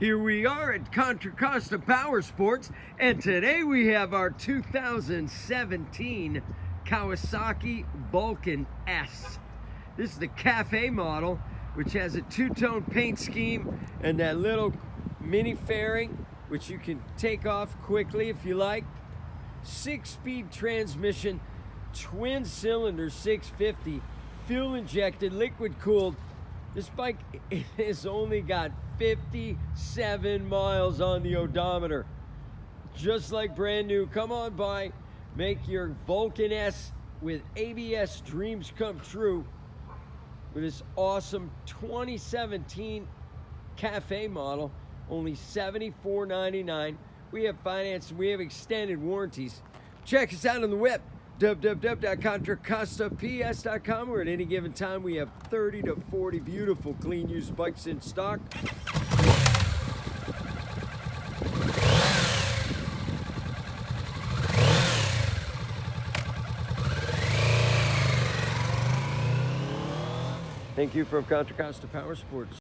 Here we are at Contra Costa Powersports, and today we have our 2017 Kawasaki Vulcan S. This is the Cafe model, which has a two-tone paint scheme and that little mini fairing, which you can take off quickly if you like. 6-speed transmission, twin cylinder 650, fuel injected, liquid cooled. This bike has only got 57 miles on the odometer. Just like brand new. Come on by, make your Vulcan S with ABS dreams come true with this awesome 2017 Cafe model, only $74.99. We have finance, we have extended warranties. Check us out on the web, www.contracostaps.com, where at any given time we have 30 to 40 beautiful clean used bikes in stock. Thank you from Contra Costa Powersports.